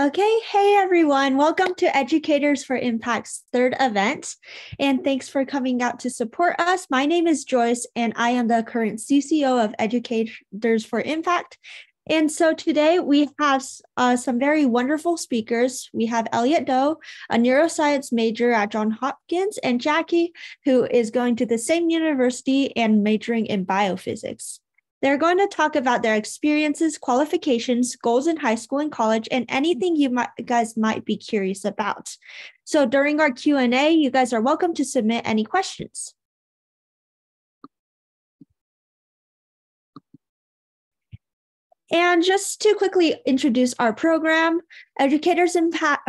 Okay, hey everyone, welcome to Educators for Impact's third event, and thanks for coming out to support us. My name is Joyce, and I am the current CCO of Educators for Impact. And so today we have some very wonderful speakers. We have Elliott, a neuroscience major at Johns Hopkins, and Jackie, who is going to the same university and majoring in biophysics. They're going to talk about their experiences, qualifications, goals in high school and college, and anything you guys might be curious about. So during our Q&A, you guys are welcome to submit any questions. And just to quickly introduce our program, Educators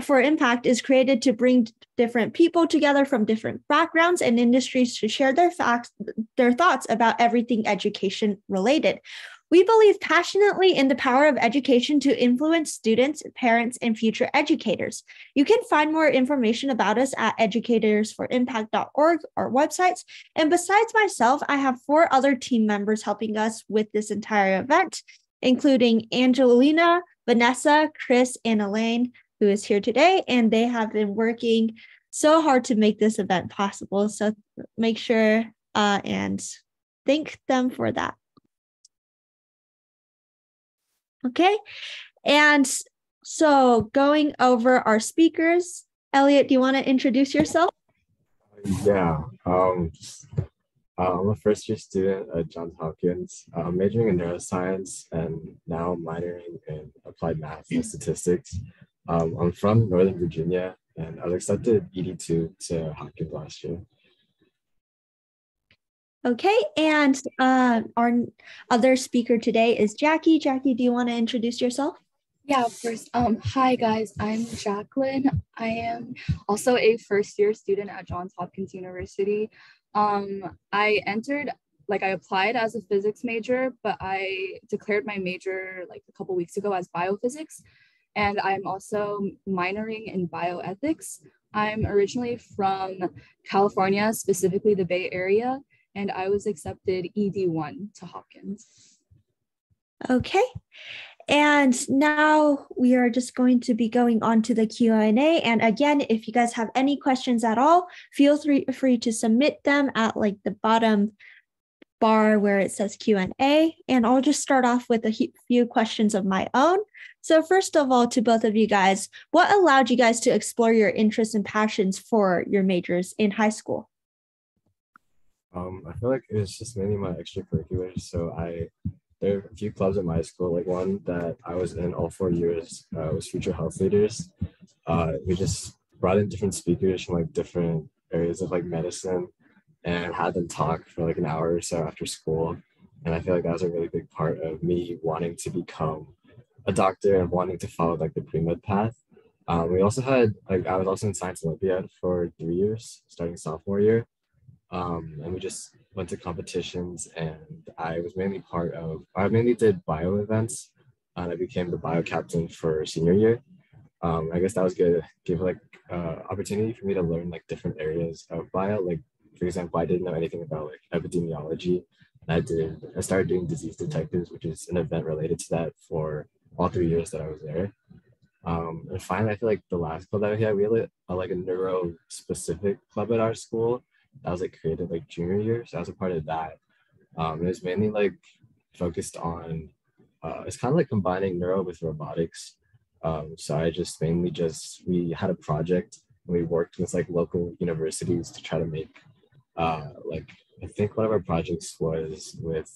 for Impact is created to bring different people together from different backgrounds and industries to share their thoughts about everything education related. We believe passionately in the power of education to influence students, parents, and future educators. You can find more information about us at educatorsforimpact.org, our websites. And besides myself, I have 4 other team members helping us with this entire event, including Angelina, Vanessa, Chris, and Elaine, who is here today, and they have been working so hard to make this event possible. So make sure and thank them for that. Okay, and so going over our speakers, Elliott, do you want to introduce yourself? Yeah, I'm a first-year student at Johns Hopkins. I'm majoring in neuroscience and now minoring in applied math and statistics. I'm from Northern Virginia, and I was accepted ED2 to Hopkins last year. Okay, and our other speaker today is Jackie. Jackie, do you want to introduce yourself? Yeah, of course. Hi guys, I'm Jacquelyn. I am also a first-year student at Johns Hopkins University. I applied as a physics major, but I declared my major like a couple weeks ago as biophysics. And I'm also minoring in bioethics. I'm originally from California, specifically the Bay Area, and I was accepted ED1 to Hopkins. Okay. And now we are just going to be going on to the Q&A. And again, if you guys have any questions at all, feel free to submit them at like the bottom bar where it says Q&A. And I'll just start off with a few questions of my own. So first of all, to both of you guys, what allowed you guys to explore your interests and passions for your majors in high school? I feel like it was just mainly my extracurriculars. So there are a few clubs at my school, like one that I was in all 4 years was Future Health Leaders. We just brought in different speakers from like different areas of like medicine and had them talk for like an hour or so after school. And I feel like that was a really big part of me wanting to become a doctor and wanting to follow like the pre-med path. We also had, like, I was also in Science Olympiad for 3 years, starting sophomore year. And we just went to competitions, and I mainly did bio events, and I became the bio captain for senior year. I guess that was good, give like opportunity for me to learn like different areas of bio. Like, for example, I didn't know anything about like epidemiology, and I started doing disease detectives, which is an event related to that for all 3 years that I was there. And finally, I feel like the last club that we had like a neuro specific club at our school that was like created like junior year. So I was a part of that. It was mainly like focused on, it's kind of like combining neuro with robotics. So we had a project and we worked with like local universities to try to make, like, I think one of our projects was with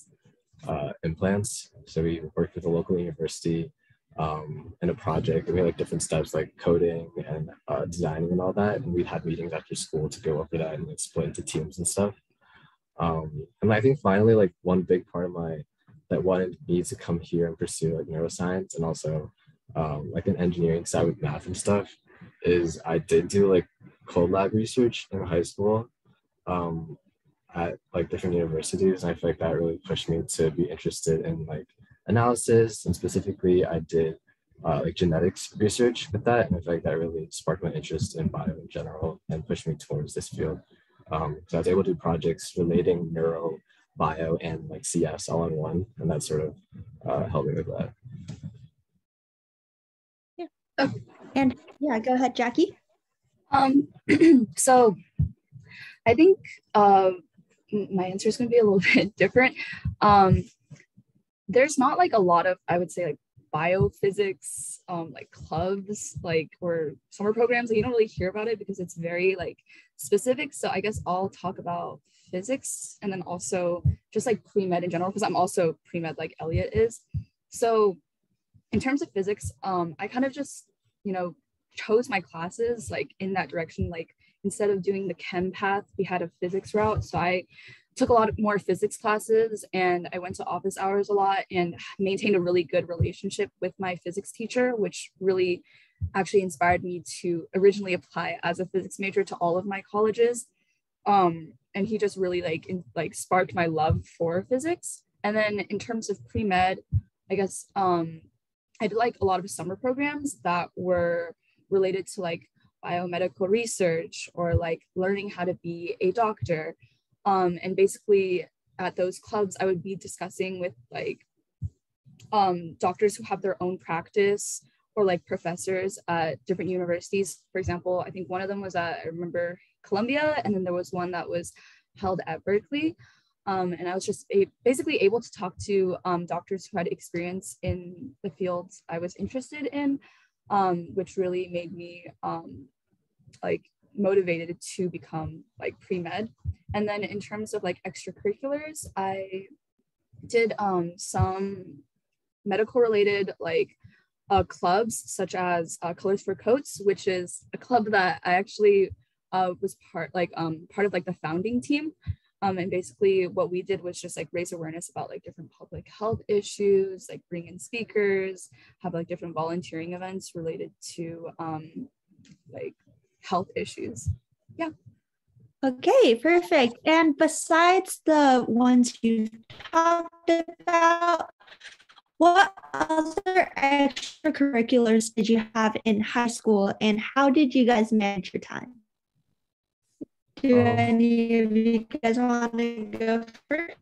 implants. So we worked with a local university in a project, and we had like different steps like coding and designing and all that, and we'd have meetings after school to go over that and like split into teams and stuff. And I think finally, like, one big part of that wanted me to come here and pursue like neuroscience and also like an engineering side with math and stuff is I did do like cold lab research in high school at like different universities, and I feel like that really pushed me to be interested in like analysis, and specifically I did like genetics research with that, and I feel like that really sparked my interest in bio in general and pushed me towards this field. So I was able to do projects relating neuro, bio, and like CS all in one, and that sort of helped me with that. Yeah, Oh, And yeah, go ahead, Jackie. so I think my answer is going to be a little bit different. There's not like a lot of, I would say, like biophysics like clubs like or summer programs. Like, you don't really hear about it because it's very like specific. So I guess I'll talk about physics and then also just like pre-med in general, because I'm also pre-med like Elliott is. So in terms of physics, I kind of just, chose my classes like in that direction. Like instead of doing the chem path, we had a physics route. So I took a lot more physics classes and I went to office hours a lot and maintained a really good relationship with my physics teacher, which really actually inspired me to originally apply as a physics major to all of my colleges. And he just really sparked my love for physics. And then in terms of pre-med, I guess I did like a lot of summer programs that were related to like biomedical research or like learning how to be a doctor. And basically at those clubs, I would be discussing with like doctors who have their own practice or like professors at different universities. For example, I think one of them was at, I remember, Columbia, and then there was one that was held at Berkeley. And I was just basically able to talk to doctors who had experience in the fields I was interested in, which really made me like motivated to become like pre-med. And then in terms of like extracurriculars, I did some medical related like clubs such as Colors for Coats, which is a club that I actually was part of like the founding team. And basically what we did was just like raise awareness about like different public health issues, like bring in speakers, have like different volunteering events related to like health issues. Yeah. Okay, perfect. And besides the ones you talked about, what other extracurriculars did you have in high school and how did you guys manage your time? Do any of you guys want to go first?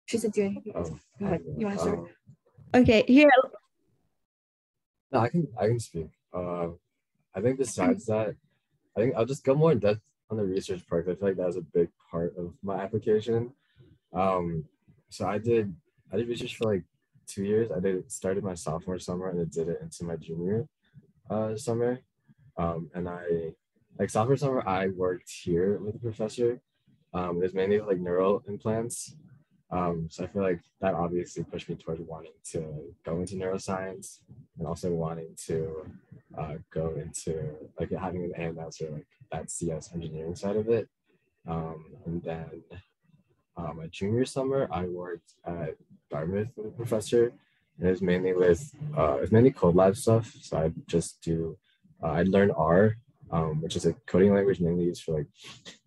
She said, go ahead. You want to start? Okay, here. No, I can speak. I think besides that, I think I'll just go more in depth on the research part. I feel like that was a big part of my application. So I did research for like 2 years. Started my sophomore summer and I did it into my junior summer. And I like sophomore summer I worked here with a professor. It was mainly like neural implants. So I feel like that obviously pushed me towards wanting to go into neuroscience and also wanting to go into like having an AMS or like that CS engineering side of it. And then my junior summer, I worked at Dartmouth with a professor, and it was mainly code lab stuff. So I'd learn R, which is a coding language mainly used for like,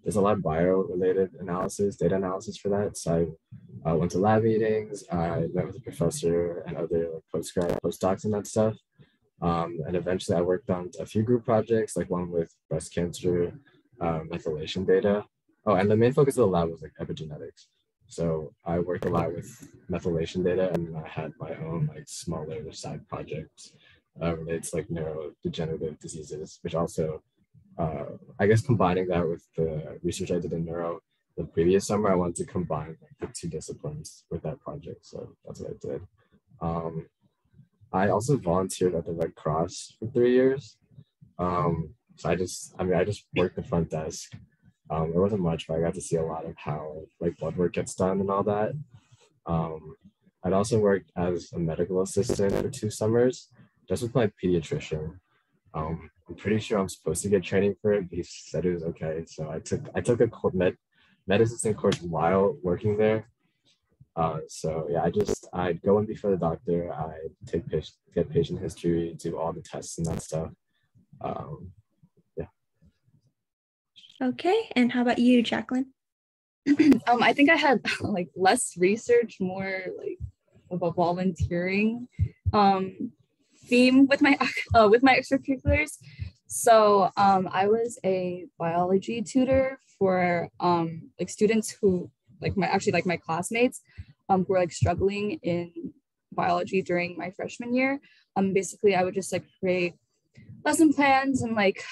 there's a lot of bio-related analysis, data analysis for that. So I went to lab meetings, I met with a professor and other like postdocs and that stuff. And eventually I worked on a few group projects, like one with breast cancer methylation data. Oh, and the main focus of the lab was like epigenetics. So I worked a lot with methylation data, and then I had my own like smaller side projects related to like neurodegenerative diseases, which also, I guess combining that with the research I did in neuro the previous summer, I wanted to combine like, the two disciplines with that project. So that's what I did. I also volunteered at the Red Cross for 3 years. So I just worked the front desk. There wasn't much, but I got to see a lot of how like blood work gets done and all that. I'd also worked as a medical assistant for 2 summers, just with my pediatrician. I'm pretty sure I'm supposed to get training for it, but he said it was okay. So I took a med assistant course while working there. So yeah, I'd go in before the doctor, I get patient history, do all the tests and that stuff. Yeah. Okay, and how about you, Jacquelyn? I think I had like less research, more like of a volunteering theme with my extracurriculars. So I was a biology tutor for like students who like my classmates who were like struggling in biology during my freshman year. Basically I would just like create lesson plans and like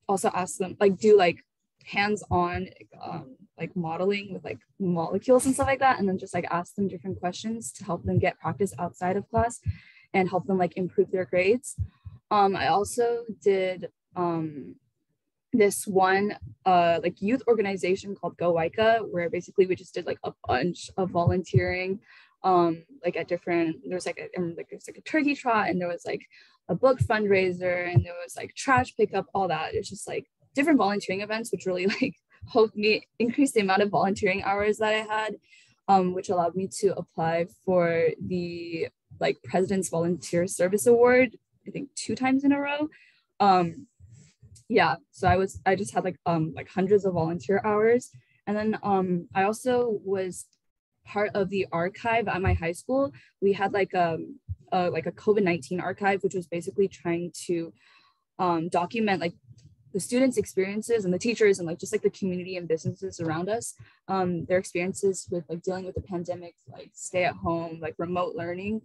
also ask them, like do like hands-on like modeling with like molecules and stuff like that, and then just like ask them different questions to help them get practice outside of class and help them like improve their grades. I also did this one like youth organization called Go Waika, where basically we just did like a bunch of volunteering like at different, there's like a turkey trot, and there was like a book fundraiser, and there was like trash pickup, all that. It's just like different volunteering events, which really like helped me increase the amount of volunteering hours that I had, which allowed me to apply for the like President's Volunteer Service Award, I think 2 times in a row. Yeah, so I just had like hundreds of volunteer hours. And then I also was part of the archive at my high school. We had like a COVID-19 archive, which was basically trying to document like the students' experiences and the teachers and like just like the community and businesses around us, their experiences with like dealing with the pandemic, like stay at home, like remote learning,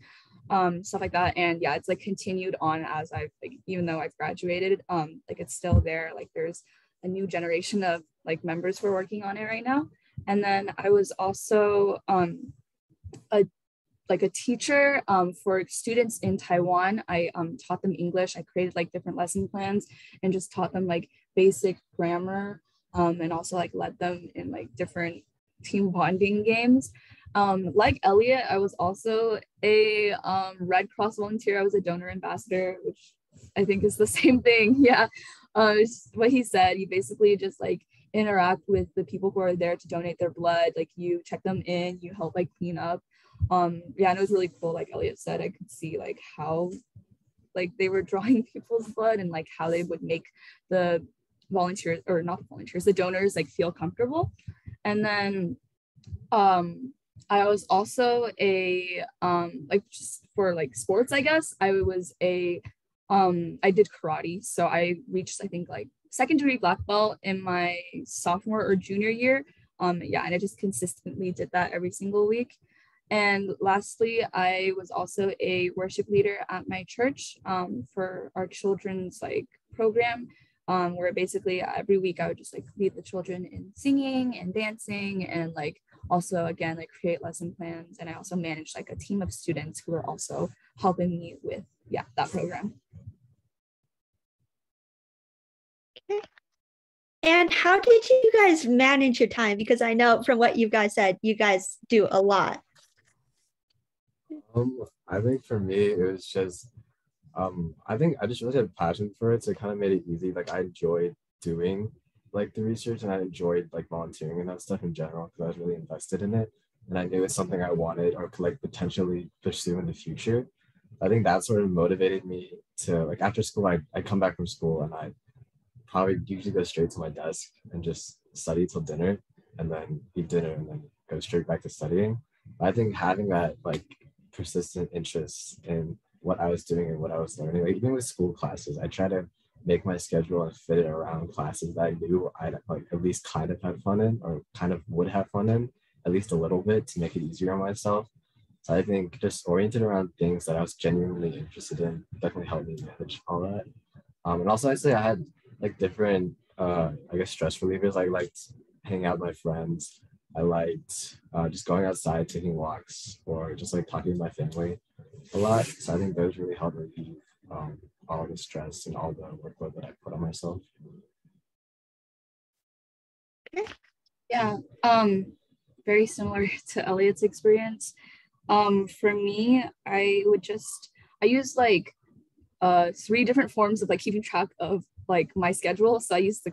stuff like that. And yeah, it's like continued on as I've like, even though I've graduated, like it's still there. Like there's a new generation of like members who are working on it right now. And then I was also a teacher for students in Taiwan. I taught them English. I created like different lesson plans and just taught them like basic grammar, and also like led them in like different team bonding games. Like Elliott, I was also a Red Cross volunteer. I was a donor ambassador, which I think is the same thing. Yeah, it's what he said. You basically just like interact with the people who are there to donate their blood. Like you check them in, you help like clean up. Yeah, and it was really cool. Like Elliott said, I could see like how like they were drawing people's blood and like how they would make the volunteers, or not the volunteers, the donors like feel comfortable. And then I was also a like just for like sports, I guess I was a I did karate, so I reached I think like second degree black belt in my sophomore or junior year. Yeah, and I just consistently did that every single week. And lastly, I was also a worship leader at my church for our children's like program, where basically every week I would just like lead the children in singing and dancing, and like also again like create lesson plans. And I also managed like a team of students who were also helping me with that program. Okay. And how did you guys manage your time? Because I know from what you guys said, you guys do a lot. I think for me, it was just, I think I just really had a passion for it. So it kind of made it easy. Like I enjoyed doing like the research, and I enjoyed like volunteering and that stuff in general because I was really invested in it. And I knew it was something I wanted or could like potentially pursue in the future. I think that sort of motivated me to like after school, I'd come back from school and I probably usually go straight to my desk and just study till dinner, and then eat dinner and then go straight back to studying. I think having that like persistent interest in what I was doing and what I was learning, like even with school classes, I try to make my schedule and fit it around classes that I knew I'd like at least kind of had fun in, or kind of would have fun in, at least a little bit, to make it easier on myself. So I think just oriented around things that I was genuinely interested in definitely helped me manage all that. And also I'd say I had like different I guess stress relievers. I liked hanging out with my friends. I liked just going outside, taking walks, or just like talking to my family a lot. So I think those really helped relieve all the stress and all the workload that I put on myself. Yeah, very similar to Elliott's experience. For me, I use like 3 different forms of like keeping track of like my schedule. So I used the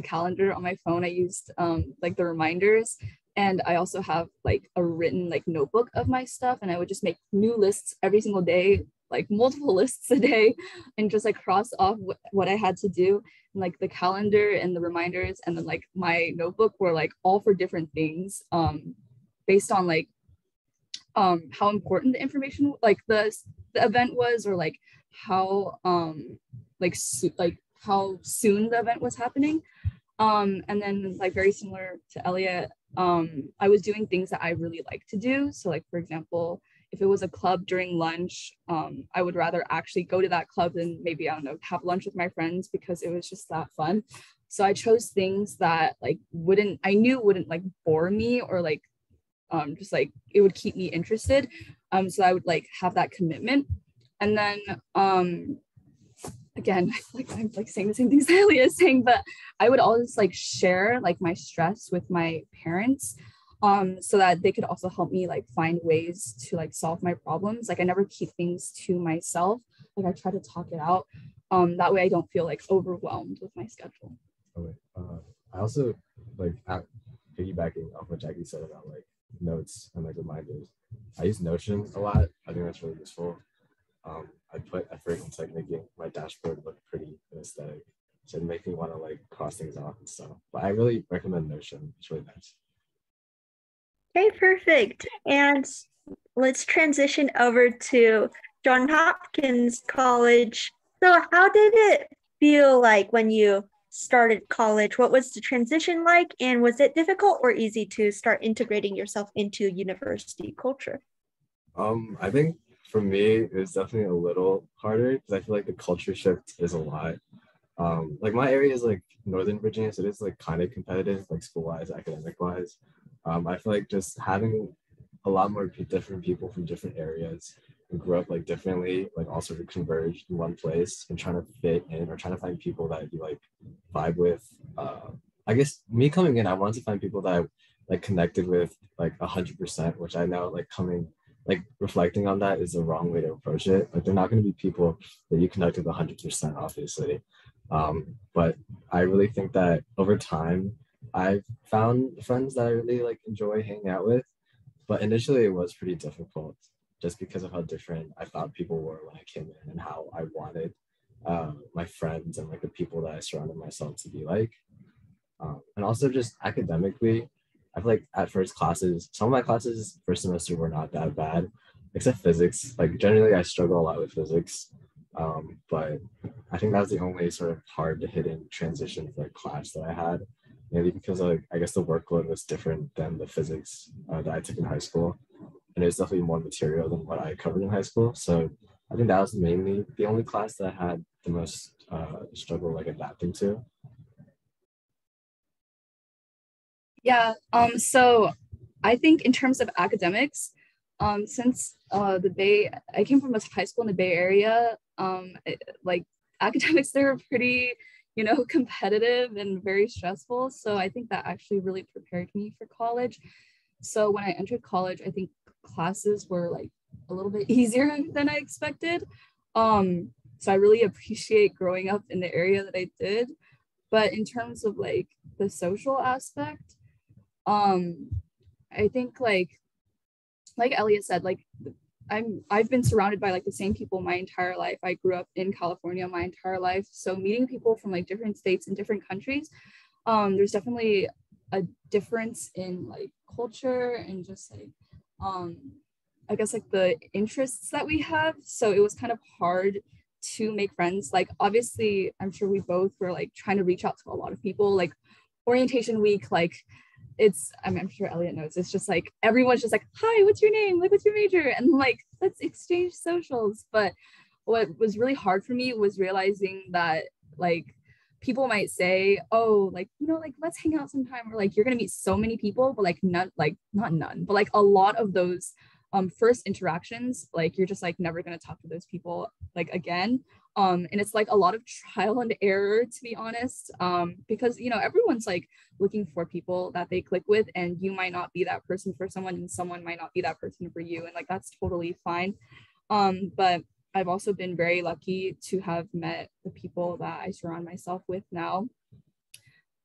calendar on my phone. I used like the reminders, and I also have like a written like notebook of my stuff, and I would just make new lists every single day, like multiple lists a day, and just like cross off what I had to do. And like the calendar and the reminders and then like my notebook were like all for different things, based on like how important the information like the event was, or like how how soon the event was happening. And then like very similar to Elliott, I was doing things that I really like to do. So like for example, if it was a club during lunch, I would rather actually go to that club than maybe, I don't know, have lunch with my friends, because it was just that fun. So I chose things that like wouldn't like bore me, or like just like it would keep me interested. So I would like have that commitment. And then again, I feel like I'm like saying the same things that Elliott is saying, but I would always like share like my stress with my parents, so that they could also help me like find ways to like solve my problems. Like I never keep things to myself. Like I try to talk it out. That way I don't feel like overwhelmed with my schedule. Okay. I also like piggybacking off what Jackie said about like notes and like reminders. I use Notion a lot. I think that's really useful. I put effort into like making my dashboard look pretty and aesthetic. So it makes me want to like cross things off and stuff. But I really recommend Notion. It's really nice. Okay, perfect. And let's transition over to Johns Hopkins College. So how did it feel like when you started college? What was the transition like? And was it difficult or easy to start integrating yourself into university culture? I think for me, it was definitely a little harder because I feel like the culture shift is a lot. Like my area is like Northern Virginia, so it is like kind of competitive, like school-wise, academic-wise. I feel like just having a lot more different people from different areas who grew up like differently, like all sort of converged in one place and trying to fit in or trying to find people that you like vibe with. I guess me coming in, I wanted to find people that I like connected with like 100%, which I know like coming like reflecting on that is the wrong way to approach it. Like they're not going to be people that you connect with 100%, obviously. But I really think that over time, I've found friends that I really like enjoy hanging out with. But initially, it was pretty difficult just because of how different I thought people were when I came in and how I wanted my friends and like the people that I surrounded myself to be like. And also just academically, I feel like at first classes, some of my classes first semester were not that bad, except physics. Like generally, I struggle a lot with physics, but I think that was the only sort of hard to hitting transition for like class that I had, mainly because like I guess the workload was different than the physics that I took in high school, and it was definitely more material than what I covered in high school. So I think that was mainly the only class that I had the most struggle like adapting to. Yeah, so I think in terms of academics, since I came from a high school in the Bay Area, like academics there are pretty, competitive and very stressful. So I think that actually really prepared me for college. So when I entered college, I think classes were like a little bit easier than I expected. So I really appreciate growing up in the area that I did. But in terms of like the social aspect, I think like Elliott said, like I've been surrounded by like the same people my entire life. I grew up in California my entire life. So meeting people from like different states and different countries, there's definitely a difference in like culture and just like I guess like the interests that we have. So it was kind of hard to make friends. Like obviously I'm sure we both were like trying to reach out to a lot of people. Like orientation week, like I'm sure Elliott knows, it's just like everyone's just like, hi, what's your name, like what's your major, and like let's exchange socials. But what was really hard for me was realizing that like people might say, oh, like like let's hang out sometime, or like you're gonna meet so many people, but like none, like not none, but like a lot of those first interactions, like you're just like never gonna talk to those people like again. And it's like a lot of trial and error, to be honest, because everyone's like looking for people that they click with, and you might not be that person for someone, and someone might not be that person for you, and like that's totally fine. But I've also been very lucky to have met the people that I surround myself with now.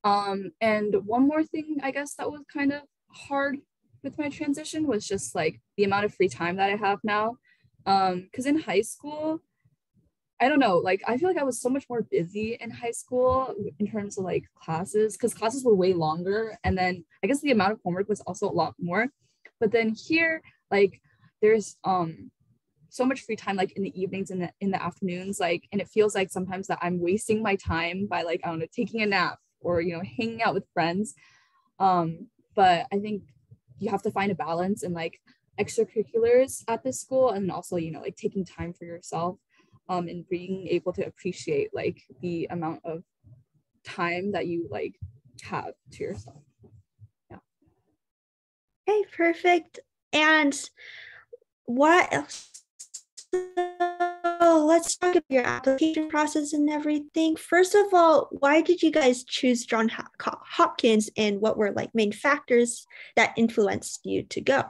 And one more thing, I guess, that was kind of hard with my transition was just like the amount of free time that I have now. Because in high school, I don't know, like I feel like I was so much more busy in high school in terms of like classes, because classes were way longer. And then I guess the amount of homework was also a lot more. But then here, like there's so much free time like in the evenings and in the afternoons, like, and it feels like sometimes that I'm wasting my time by like, I don't know, taking a nap or hanging out with friends. But I think you have to find a balance, and like extracurriculars at this school, and also, you know, like taking time for yourself, and being able to appreciate like the amount of time that you like have to yourself. Yeah. Okay, perfect. And what else? So let's talk about your application process and everything. First of all, why did you guys choose Johns Hopkins, and what were like main factors that influenced you to go?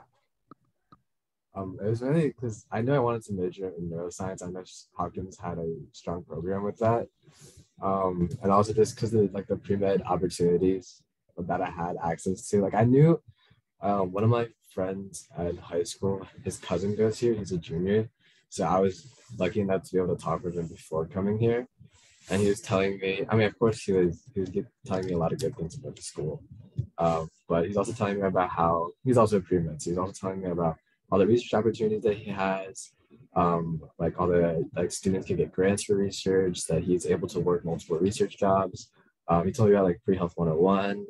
It was really because I knew I wanted to major in neuroscience. I know Hopkins had a strong program with that. And also just because of like the pre-med opportunities that I had access to. Like I knew one of my friends in high school, his cousin goes here, he's a junior. So I was lucky enough to be able to talk with him before coming here. And he was telling me, I mean, of course, he was telling me a lot of good things about the school. But he's also telling me about how he's also a pre-med. So he's also telling me about all the research opportunities that he has, like all the like students can get grants for research, that he's able to work multiple research jobs. He told me about like pre-health 101,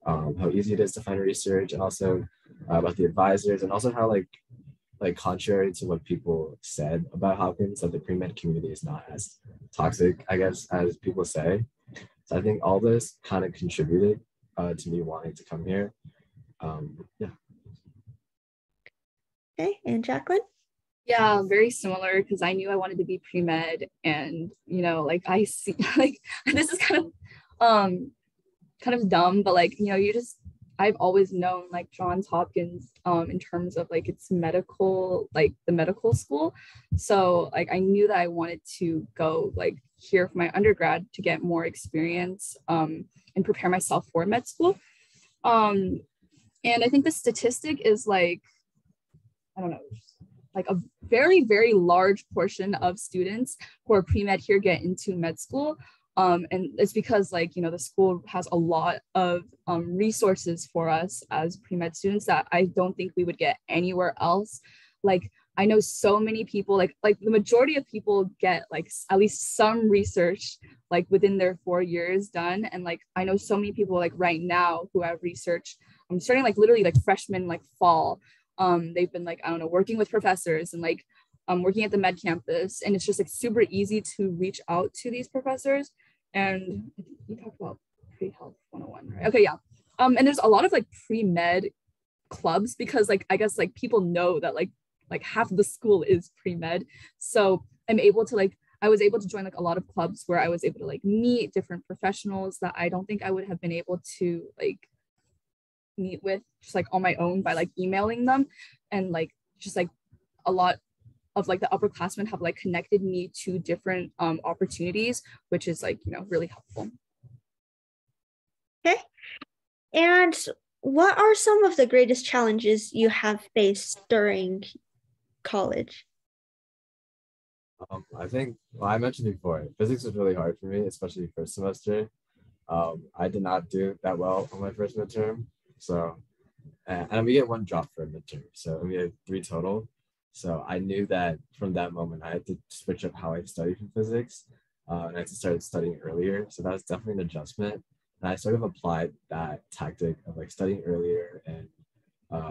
how easy it is to find research, and also about the advisors, and also how like contrary to what people said about Hopkins, that the pre-med community is not as toxic, I guess, as people say. So I think all this kind of contributed to me wanting to come here. Yeah. Okay, and Jacquelyn? Yeah, very similar, because I knew I wanted to be pre-med, and you know, like I see like this is kind of dumb, but like, you know, I've always known like Johns Hopkins in terms of like its medical, like the medical school. So like I knew that I wanted to go like here for my undergrad to get more experience and prepare myself for med school. And I think the statistic is like, I don't know, like a very, very large portion of students who are pre-med here get into med school. And it's because like, you know, the school has a lot of resources for us as pre-med students that I don't think we would get anywhere else. Like I know so many people, like the majority of people get like at least some research like within their 4 years done. And like, I know so many people like right now who have research, I'm starting like literally like freshman, like fall. They've been like, I don't know, working with professors and like working at the med campus. And it's just like super easy to reach out to these professors. And I think you talked about pre-health 101, right? Okay, yeah. And there's a lot of like pre-med clubs, because like, I guess like people know that like half of the school is pre-med. So I was able to join like a lot of clubs where I was able to like meet different professionals that I don't think I would have been able to like meet with just like on my own by like emailing them. And like just like a lot of like the upperclassmen have like connected me to different opportunities, which is like, you know, really helpful. Okay. And what are some of the greatest challenges you have faced during college? I think, well, I mentioned before, physics was really hard for me, especially first semester. I did not do that well on my first midterm. So, and we get one drop for a midterm. So we had 3 total. So I knew that from that moment, I had to switch up how I studied for physics. And I had to start studying earlier. So that was definitely an adjustment. And I sort of applied that tactic of like studying earlier and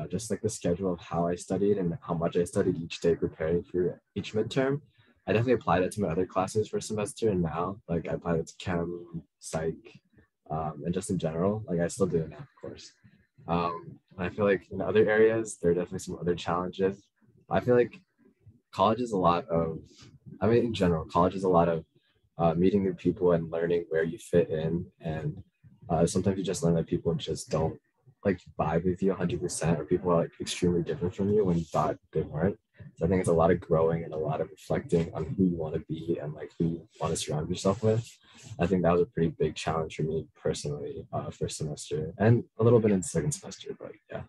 just like the schedule of how I studied and how much I studied each day preparing for each midterm. I definitely applied it to my other classes for semester, and now like I applied it to chem, psych, and just in general. Like I still do it now, of course. I feel like in other areas there are definitely some other challenges. I feel like college is a lot of, I mean, in general, college is a lot of meeting new people and learning where you fit in. And sometimes you just learn that people just don't like vibe with you 100%, or people are like extremely different from you when you thought they weren't. So I think it's a lot of growing and a lot of reflecting on who you want to be and like who you want to surround yourself with. I think that was a pretty big challenge for me personally, first semester and a little bit in second semester, but yeah.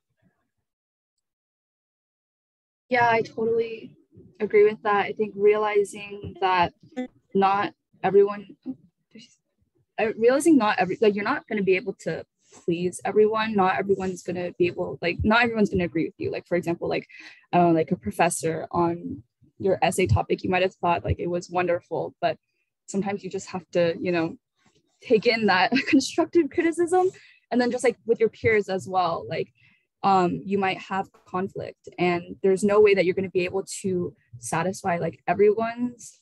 Yeah, I totally agree with that. I think realizing that not everyone, like you're not going to be able to please everyone. Not everyone's going to be able, like, not everyone's going to agree with you. Like, for example, like, like a professor on your essay topic, you might have thought like it was wonderful, but sometimes you just have to, you know, take in that constructive criticism. And then just like with your peers as well, like you might have conflict, and there's no way that you're going to be able to satisfy like everyone's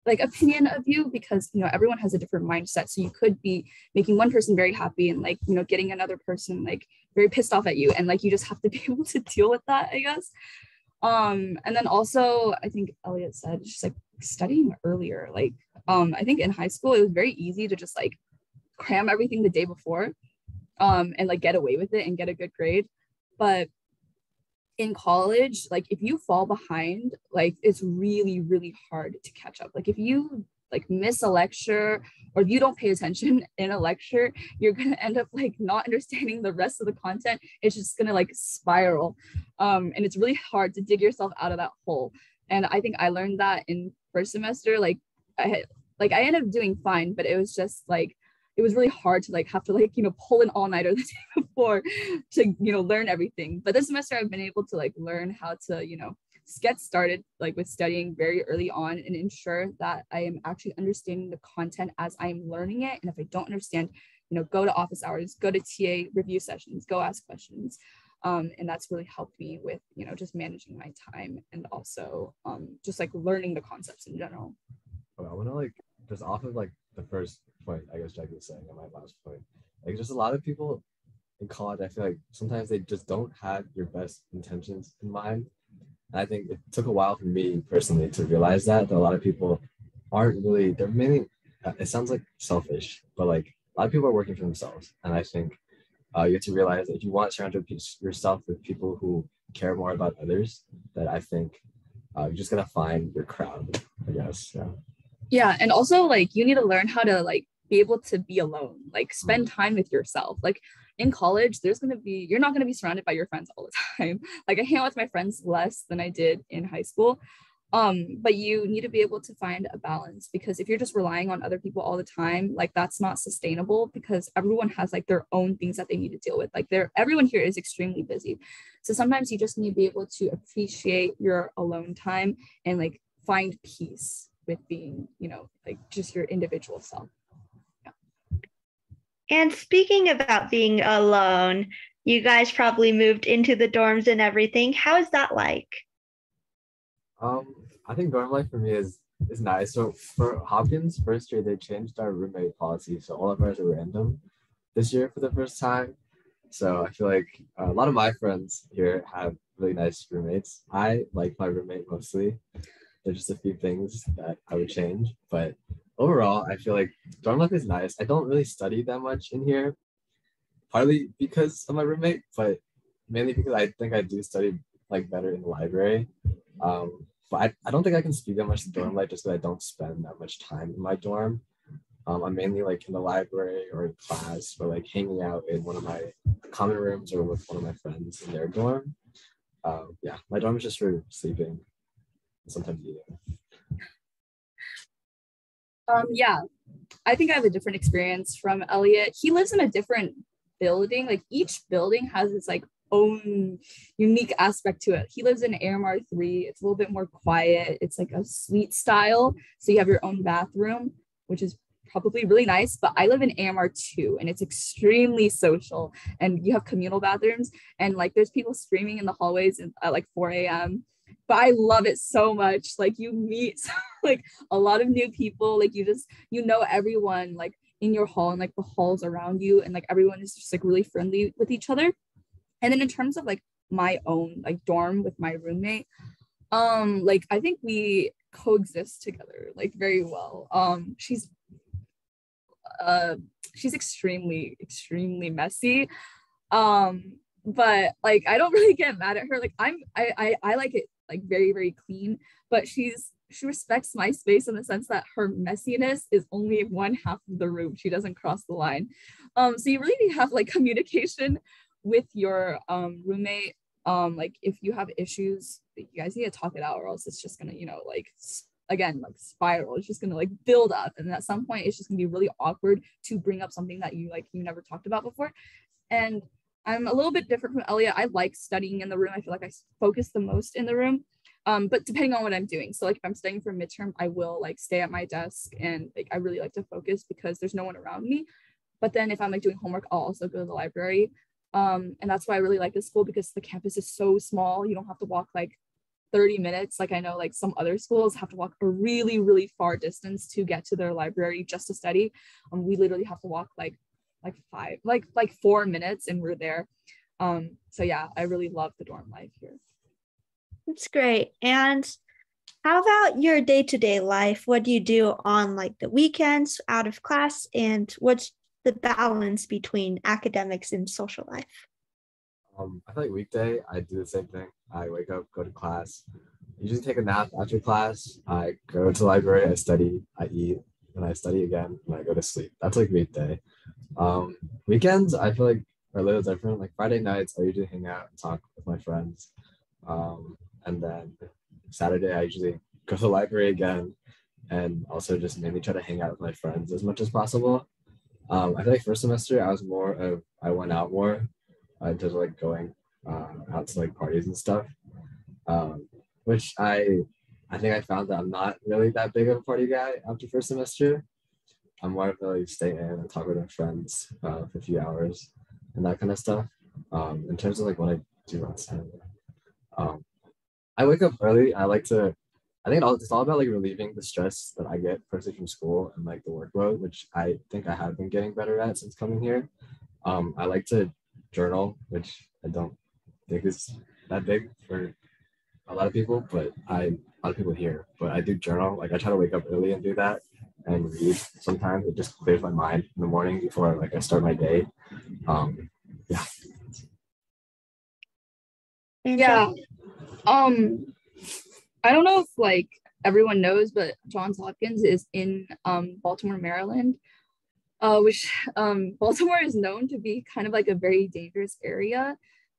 like opinion of you, because everyone has a different mindset. So you could be making one person very happy and like getting another person like very pissed off at you, and like you just have to be able to deal with that, I guess. And then also I think Elliott said just like studying earlier, like I think in high school it was very easy to just like cram everything the day before and like get away with it and get a good grade. But in college, like if you fall behind, like it's really, really hard to catch up. Like if you like miss a lecture, or if you don't pay attention in a lecture, you're gonna end up like not understanding the rest of the content. It's just gonna like spiral. And it's really hard to dig yourself out of that hole. And I think I learned that in first semester. I ended up doing fine, but it was just like it was really hard to like have to like pull an all-nighter the day before to learn everything. But this semester I've been able to like learn how to get started like with studying very early on, and ensure that I am actually understanding the content as I'm learning it. And if I don't understand, go to office hours, go to TA review sessions, go ask questions. And that's really helped me with just managing my time, and also just like learning the concepts in general. I want to like just off of like the first point I guess Jackie was saying, and my last point, like just a lot of people in college, I feel like sometimes they just don't have your best intentions in mind. And I think it took a while for me personally to realize that a lot of people aren't really, they're mainly, it sounds like selfish, but like a lot of people are working for themselves. And I think you have to realize that if you want to surround yourself with people who care more about others, that I think you're just gonna find your crowd, I guess. Yeah. Yeah, and also like you need to learn how to like be able to be alone, like spend time with yourself. Like in college, you're not going to be surrounded by your friends all the time. Like I hang out with my friends less than I did in high school. But you need to be able to find a balance, because if you're just relying on other people all the time, like that's not sustainable, because everyone has like their own things that they need to deal with. Like everyone here is extremely busy. So sometimes you just need to be able to appreciate your alone time and like find peace with being, like just your individual self. And speaking about being alone, you guys probably moved into the dorms and everything. How is that like? I think dorm life for me is nice. So for Hopkins first year, they changed our roommate policy, so all of ours are random this year for the first time. So I feel like a lot of my friends here have really nice roommates. I like my roommate mostly. There's just a few things that I would change, but overall, I feel like dorm life is nice. I don't really study that much in here, partly because of my roommate, but mainly because I think I do study like better in the library. But I don't think I can speak that much to dorm life just because I don't spend that much time in my dorm. I'm mainly like in the library or in class, or like hanging out in one of my common rooms or with one of my friends in their dorm. Yeah, my dorm is just for sleeping. Sometimes eating. Yeah, I think I have a different experience from Elliott. He lives in a different building. Like each building has its like own unique aspect to it. He lives in AMR 3. It's a little bit more quiet. It's like a suite style. So you have your own bathroom, which is probably really nice. But I live in AMR 2, and it's extremely social. And you have communal bathrooms, and like there's people screaming in the hallways at like 4 a.m. But I love it so much. Like you meet like a lot of new people. Like you know everyone like in your hall and like the halls around you, and like everyone is just like really friendly with each other. And then in terms of like my own like dorm with my roommate, like I think we coexist together like very well. She's extremely messy. But like I don't really get mad at her. Like I like it like very, very clean, but she respects my space in the sense that her messiness is only one half of the room. She doesn't cross the line. So you really need to have like communication with your roommate. Like if you have issues, you guys need to talk it out, or else it's just gonna like again like spiral. It's just gonna like build up, and at some point it's just gonna be really awkward to bring up something that you never talked about before. And I'm a little bit different from Elliott. I like studying in the room. I feel like I focus the most in the room. But depending on what I'm doing. So like if I'm studying for midterm, I will like stay at my desk, and like I really like to focus because there's no one around me. But then if I'm like doing homework, I'll also go to the library. And that's why I really like this school, because the campus is so small. You don't have to walk like 30 minutes. Like I know like some other schools have to walk a really, really far distance to get to their library just to study. We literally have to walk like 4 minutes and we're there. So yeah, I really love the dorm life here. That's great. And how about your day-to-day life? What do you do on like the weekends out of class, and what's the balance between academics and social life? I feel like weekday, I do the same thing. I wake up, go to class, usually take a nap after class. I go to the library, I study, I eat, and I study again, and I go to sleep. That's like weekday. Weekends, I feel like are a little different. Like Friday nights, I usually hang out and talk with my friends. And then Saturday, I usually go to the library again, and also just mainly try to hang out with my friends as much as possible. I feel like first semester, I went out more in terms of like going out to like parties and stuff, which I think I found that I'm not really that big of a party guy after first semester. I'm more of a like stay in and talk with my friends for a few hours and that kind of stuff. In terms of like what I do on Saturday, um, I wake up early. I think it's all about like relieving the stress that I get personally from school and like the workload, which I think I have been getting better at since coming here. I like to journal, which I don't think is that big for a lot of people, but a lot of people here. But I do journal. Like I try to wake up early and do that and read. Sometimes it just clears my mind in the morning before like I start my day. Yeah. Yeah. I don't know if like everyone knows, but Johns Hopkins is in Baltimore, Maryland, which Baltimore is known to be kind of like a very dangerous area.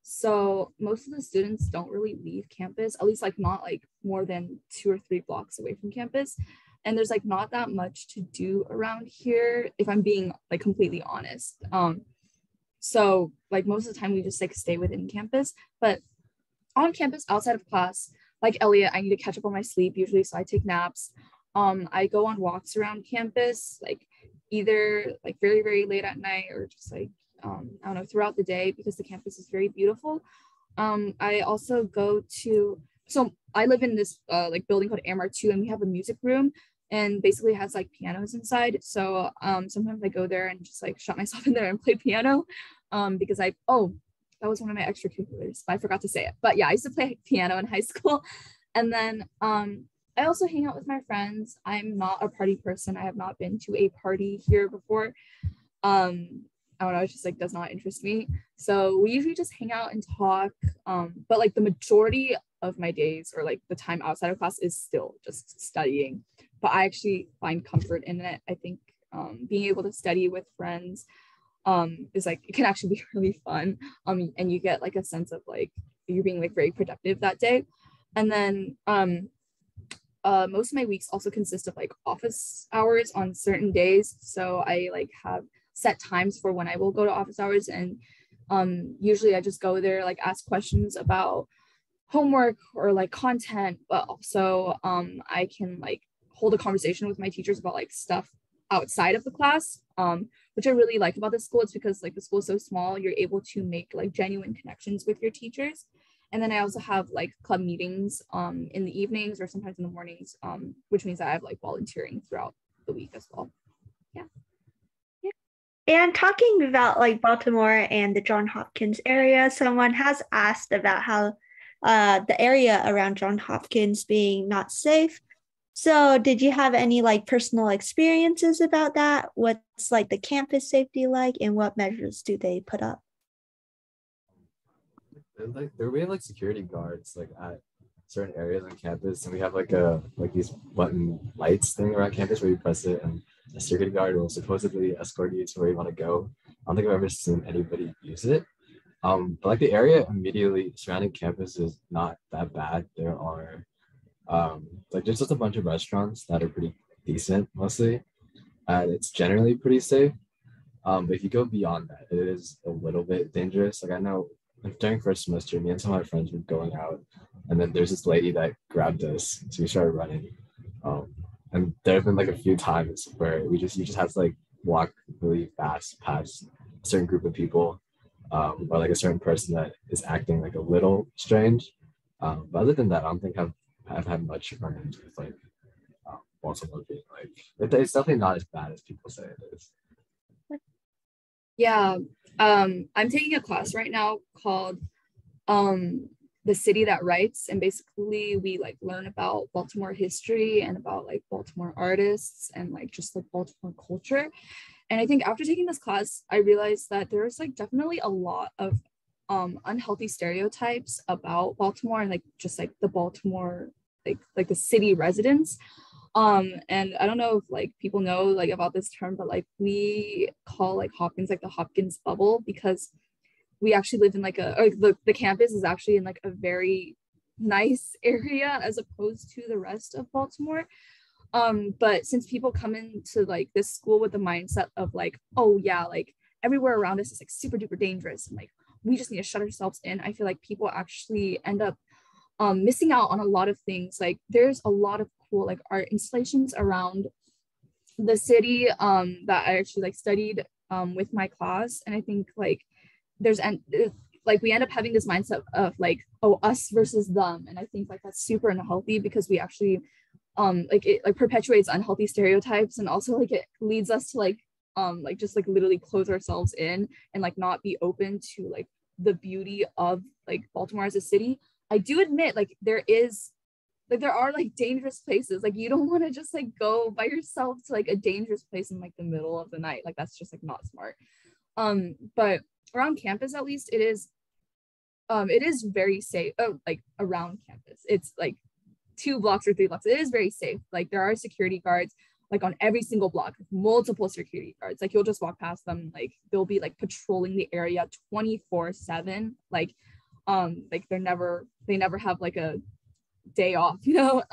So most of the students don't really leave campus, at least like not like more than 2 or 3 blocks away from campus. And there's like not that much to do around here, if I'm being like completely honest. So like most of the time we just like stay within campus, but on campus outside of class, like Elliott, I need to catch up on my sleep usually, so I take naps. I go on walks around campus, like either like very, very late at night or just like, I don't know, throughout the day, because the campus is very beautiful. I also so I live in this like building called AMR2, and we have a music room, and basically it has like pianos inside. So sometimes I go there and just like shut myself in there and play piano, because that was one of my extracurriculars. I forgot to say it, but yeah, I used to play piano in high school. And then I also hang out with my friends. I'm not a party person. I have not been to a party here before. I don't know, it just like does not interest me. So we usually just hang out and talk. But like the majority of my days, or like the time outside of class, is still just studying. But I actually find comfort in it. I think being able to study with friends is like, it can actually be really fun. And you get like a sense of like you're being like very productive that day. And then most of my weeks also consist of like office hours on certain days. So I like have set times for when I will go to office hours, and usually I just go there, like ask questions about homework or like content, but also I can like hold a conversation with my teachers about like stuff outside of the class, which I really like about this school. It's because like the school is so small, you're able to make like genuine connections with your teachers. And then I also have like club meetings in the evenings or sometimes in the mornings, which means that I have like volunteering throughout the week as well. Yeah. And talking about like Baltimore and the Johns Hopkins area, someone has asked about how the area around Johns Hopkins being not safe. So did you have any like personal experiences about that? What's like the campus safety like, and what measures do they put up? We have like security guards like at certain areas on campus, and we have like these button lights thing around campus where you press it and a security guard will supposedly escort you to where you want to go. I don't think I've ever seen anybody use it. But like the area immediately surrounding campus is not that bad. There are like there's just a bunch of restaurants that are pretty decent mostly, and it's generally pretty safe. But if you go beyond that, it is a little bit dangerous. Like I know like during first semester, me and some of my friends were going out, and then there's this lady that grabbed us, so we started running. And there have been like a few times where you just have to like walk really fast past a certain group of people, or like a certain person that is acting like a little strange. But other than that, I don't think I've had much run-ins with like Baltimore being like it's definitely not as bad as people say it is. Yeah. I'm taking a class right now called The City That Writes, and basically we like learn about Baltimore history and about like Baltimore artists and like just like Baltimore culture. And I think after taking this class, I realized that there's like definitely a lot of unhealthy stereotypes about Baltimore and like just like the Baltimore like the city residents. And I don't know if like people know like about this term, but like we call like Hopkins like the Hopkins bubble, because we actually live in like the campus is actually in like a very nice area as opposed to the rest of Baltimore. But since people come into like this school with the mindset of like, oh yeah, like everywhere around us is like super duper dangerous and like we just need to shut ourselves in, I feel like people actually end up missing out on a lot of things. Like there's a lot of cool like art installations around the city that I actually like studied with my class. And I think like there's like we end up having this mindset of like, oh, us versus them. And I think like that's super unhealthy, because we actually like it like perpetuates unhealthy stereotypes, and also like it leads us to like just like literally close ourselves in and like not be open to like the beauty of like Baltimore as a city. I do admit like there are like dangerous places. Like you don't want to just like go by yourself to like a dangerous place in like the middle of the night. Like that's just like not smart. But around campus, at least it is very safe. Oh, like around campus, it's like 2 blocks or 3 blocks. It is very safe. Like there are security guards like on every single block, multiple security guards. Like you'll just walk past them, like they'll be like patrolling the area 24/7. Like they never have like a day off, you know.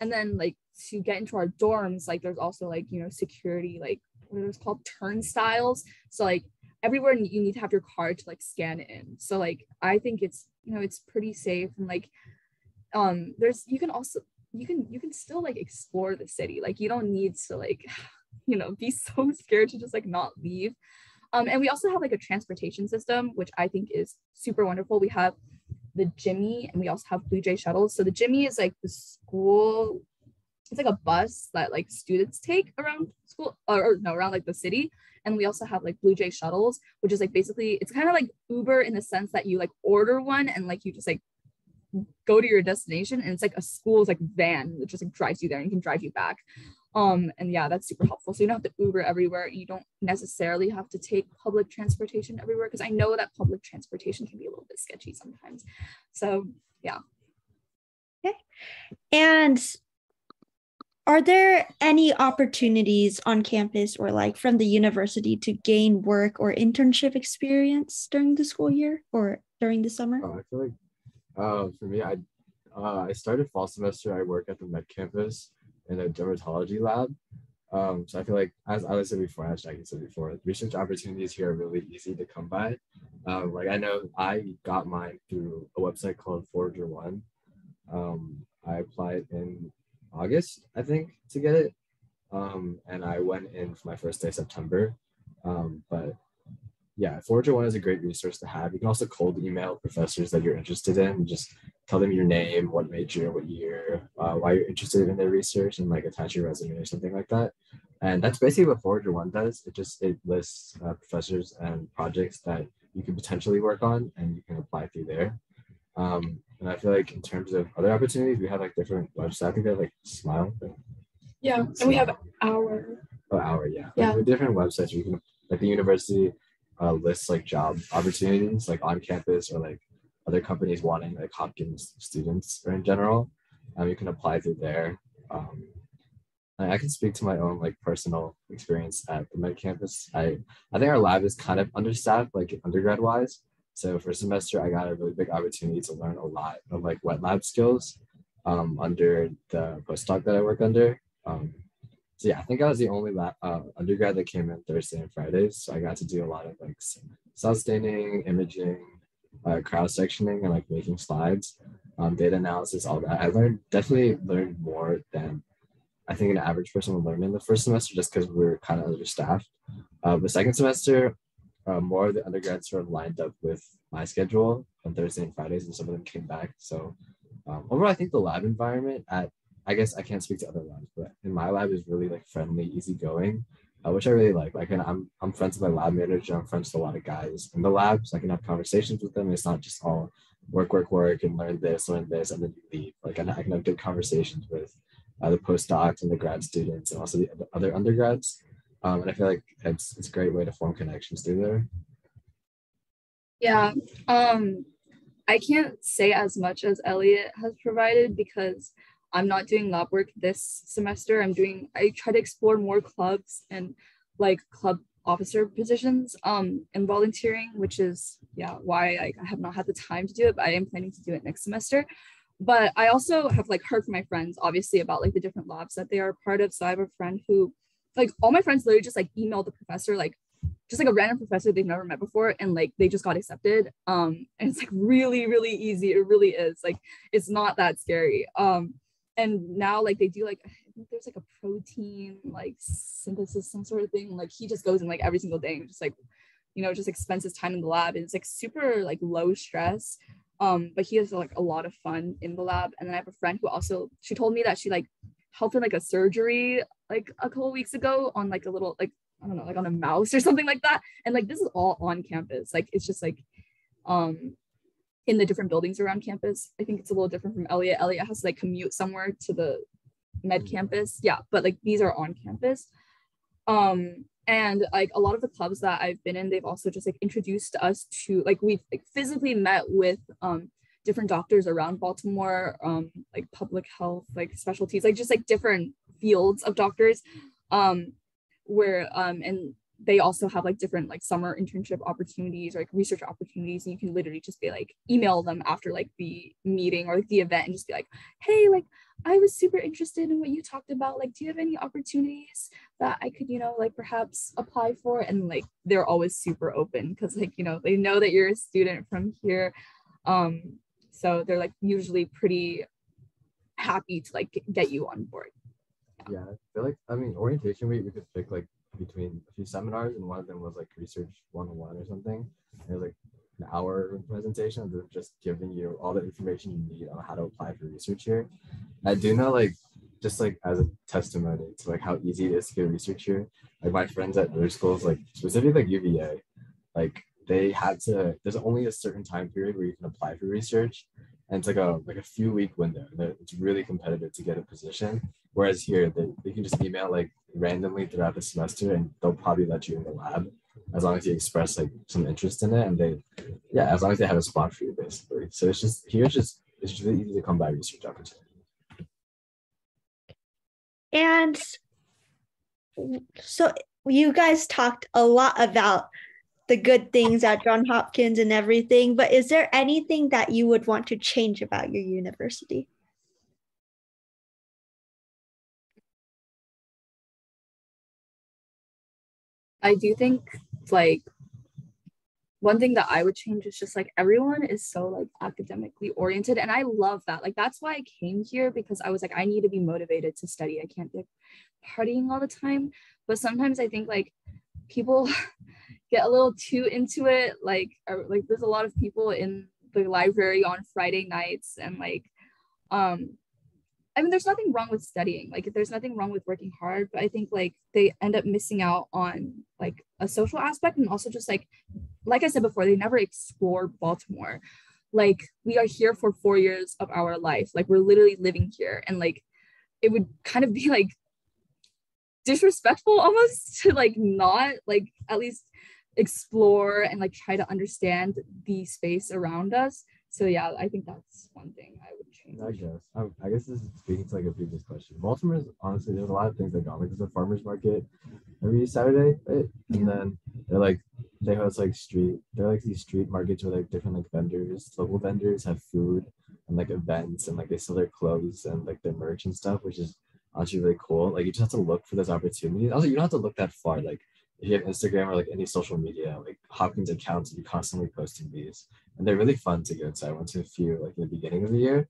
And then like to get into our dorms, like there's also like, you know, security, like what are those called, turnstiles. So like everywhere you need to have your card to like scan it in. So like I think it's, you know, it's pretty safe. And like there's you can still like explore the city. Like you don't need to like you know be so scared to just like not leave. And we also have like a transportation system, which I think is super wonderful. We have the Jimmy, and we also have Blue Jay shuttles. So the Jimmy is like the school, it's like a bus that like students take around school, or no, around like the city. And we also have like Blue Jay shuttles, which is like basically it's kind of like Uber in the sense that you like order one and like you just like go to your destination, and it's like a school's like van that just like drives you there and can drive you back. And yeah, that's super helpful. So you don't have to Uber everywhere, and you don't necessarily have to take public transportation everywhere, because I know that public transportation can be a little bit sketchy sometimes. So yeah. Okay. And are there any opportunities on campus or like from the university to gain work or internship experience during the school year or during the summer? I feel like for me, I started fall semester. I work at the med campus in a dermatology lab. So I feel like, as I said before, as Jackie said before, research opportunities here are really easy to come by. Like I know I got mine through a website called Forger One. I applied in August, I think, to get it. And I went in for my first day September. But yeah, Forger One is a great resource to have. You can also cold email professors that you're interested in. Just tell them your name, what major, what year, why you're interested in their research, and like attach your resume or something like that. And that's basically what Forger One does. It lists professors and projects that you can potentially work on, and you can apply through there. And I feel like in terms of other opportunities, we have like different websites. I think they have like Smile. Yeah, and we have Our. Oh, Our, yeah. Yeah. Like, different websites where you can, like the university lists like job opportunities like on campus, or like other companies wanting like Hopkins students or in general. You can apply through there. I can speak to my own like personal experience at the med campus. I think our lab is kind of understaffed, like undergrad wise. So for semester, I got a really big opportunity to learn a lot of like wet lab skills under the postdoc that I work under. So yeah, I think I was the only undergrad that came in Thursday and Fridays. So I got to do a lot of like cell staining, imaging, cross sectioning, and like making slides, data analysis, all that. Definitely learned more than I think an average person would learn in the first semester, just because we were kind of understaffed. The second semester, more of the undergrads sort of lined up with my schedule on Thursday and Fridays, and some of them came back. So overall, I think the lab environment I guess I can't speak to other labs, but in my lab is really like friendly, easygoing, which I really like. Like, and I'm friends with my lab manager. I'm friends with a lot of guys in the lab, so I can have conversations with them. It's not just all work, and learn this, and then you leave. Like, I can have good conversations with the postdocs and the grad students, and also the other undergrads. And I feel like it's a great way to form connections through there. Yeah. I can't say as much as Elliott has provided because I'm not doing lab work this semester. I try to explore more clubs and like club officer positions and volunteering, which is why I have not had the time to do it, but I am planning to do it next semester. But I also have like heard from my friends obviously about like the different labs that they are part of. So I have a friend who, like, all my friends literally just like emailed the professor, like just like a random professor they've never met before, and like they just got accepted. And it's like really, really easy. It really is. Like, it's not that scary. And now like they do like, I think there's like a protein like synthesis, some sort of thing. Like he just goes in like every single day and just like, just like spends his time in the lab. And it's like super like low stress. But he has like a lot of fun in the lab. And then I have a friend who also, she told me that she like helped in like a surgery like a couple weeks ago on like a little, like, I don't know, like on a mouse or something like that. And like this is all on campus. Like it's just like in the different buildings around campus. I think it's a little different from Elliott. Elliott has to like commute somewhere to the med campus. Yeah, but like these are on campus. And like a lot of the clubs that I've been in, they've also just like introduced us to, like, we've like physically met with different doctors around Baltimore, like public health, like specialties, like just like different fields of doctors, where and they also have like different like summer internship opportunities or like research opportunities, and you can literally just be like email them after like the meeting or like the event and just be like, hey, like I was super interested in what you talked about, like do you have any opportunities that I could like perhaps apply for? And like they're always super open because like they know that you're a student from here, so they're like usually pretty happy to like get you on board. Yeah, I feel like, I mean, orientation week, we could pick like between a few seminars, and one of them was like research 101 or something. It was like an hour presentation of just giving you all the information you need on how to apply for research here. I do know, like, just like as a testimony to like how easy it is to get research here, like my friends at other schools, like specifically like UVA, like there's only a certain time period where you can apply for research, and it's like a few week window. It's really competitive to get a position. Whereas here, they can just email like randomly throughout the semester, and they'll probably let you in the lab as long as you express like some interest in it, and as long as they have a spot for you, basically. So it's really easy to come by research opportunity. And so you guys talked a lot about the good things at Johns Hopkins and everything, but is there anything that you would want to change about your university? I do think like one thing that I would change is just like everyone is so like academically oriented, and I love that. Like that's why I came here, because I was like, I need to be motivated to study. I can't be partying all the time. But sometimes I think like people get a little too into it. Like there's a lot of people in the library on Friday nights, and like I mean, there's nothing wrong with studying. Like, there's nothing wrong with working hard, but I think like they end up missing out on like a social aspect, and also just like I said before, they never explore Baltimore. Like, we are here for 4 years of our life. Like, we're literally living here, and like it would kind of be like disrespectful almost to like not like at least explore and like try to understand the space around us. So yeah, I think that's one thing I would change. I guess this is speaking to like a previous question. Baltimore is honestly, there's a lot of things that go. Like there's a farmers market every Saturday, right? And then they host like they're like these street markets where like different like vendors, local vendors have food and like events, and like they sell their clothes and like their merch and stuff, which is honestly really cool. Like you just have to look for those opportunities. Also, you don't have to look that far. Like if you have Instagram or like any social media, like Hopkins accounts will be constantly posting these, and they're really fun to go to. I went to a few like in the beginning of the year.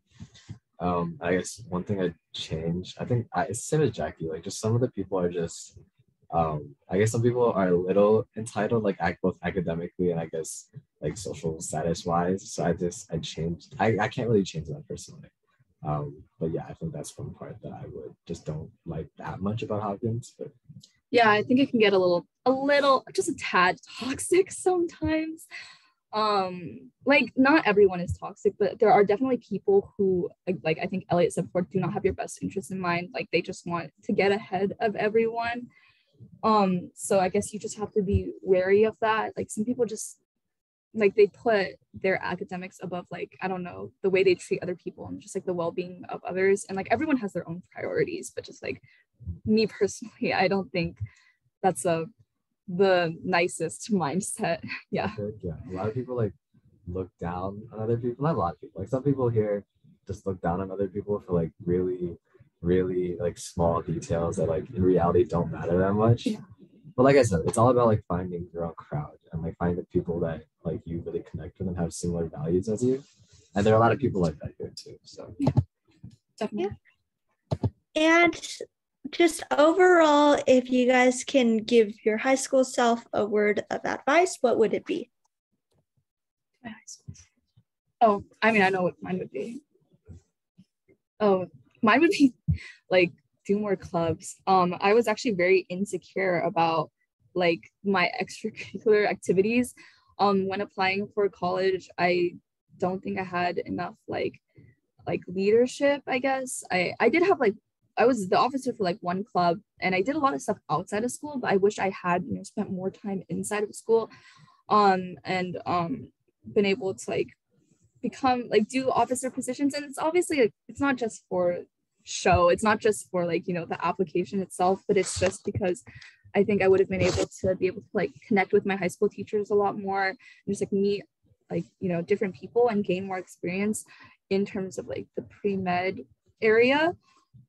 I guess one thing I'd change, I think it's the same as Jackie. Like just some of the people are just I guess some people are a little entitled, like both academically and I guess like social status wise. So I changed. I can't really change that personally. But yeah, I think that's one part that I would just don't like that much about Hopkins. But Yeah, I think it can get a little, just a tad toxic sometimes. Like not everyone is toxic, but there are definitely people who like I think Elliott said before, do not have your best interest in mind. Like they just want to get ahead of everyone. So I guess you just have to be wary of that. Like some people just like they put their academics above, like, I don't know, the way they treat other people and just like the well-being of others. And like everyone has their own priorities, but just like me personally, I don't think that's the nicest mindset. Yeah. yeah, a lot of people like look down on other people. Not a lot of people. Like some people here just look down on other people for like really, really like small details that like in reality don't matter that much. Yeah. But like I said, it's all about like finding your own crowd and like finding the people that like you really connect with and have similar values as you. And there are a lot of people like that here too. So yeah, definitely. And just overall, if you guys can give your high school self a word of advice, what would it be? Oh, I mean, I know what mine would be. Oh, mine would be like do more clubs. I was actually very insecure about like my extracurricular activities. When applying for college, I don't think I had enough like leadership, I guess. I did have like, I was the officer for like one club and I did a lot of stuff outside of school, but I wish I had, spent more time inside of school, and been able to like become like do officer positions. And it's obviously like, it's not just for show, it's not just for like, the application itself, but it's just because I think I would have been able to like connect with my high school teachers a lot more and just like meet like, different people and gain more experience in terms of like the pre-med area.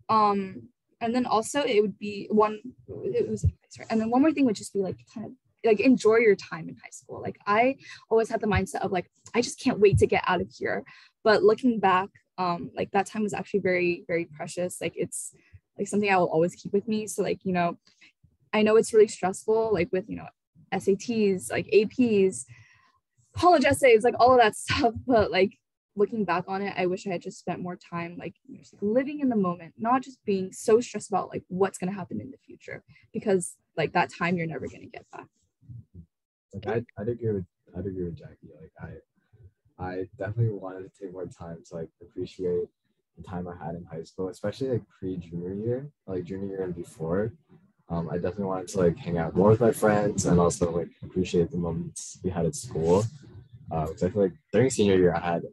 And then also it would be and then one more thing would just be like kind of like enjoy your time in high school. Like I always had the mindset of like, I just can't wait to get out of here. But looking back, like that time was actually very, very precious. Like it's like something I will always keep with me. So like, I know it's really stressful, like with, SATs, like APs, college essays, like all of that stuff. But like looking back on it, I wish I had just spent more time like just like living in the moment, not just being so stressed about like what's going to happen in the future, because like that time you're never going to get back. Like I'd agree with Jackie. Like I definitely wanted to take more time to like appreciate the time I had in high school, especially like pre-junior year, like junior year and before. I definitely wanted to like hang out more with my friends and also like appreciate the moments we had at school. Because I feel like during senior year I had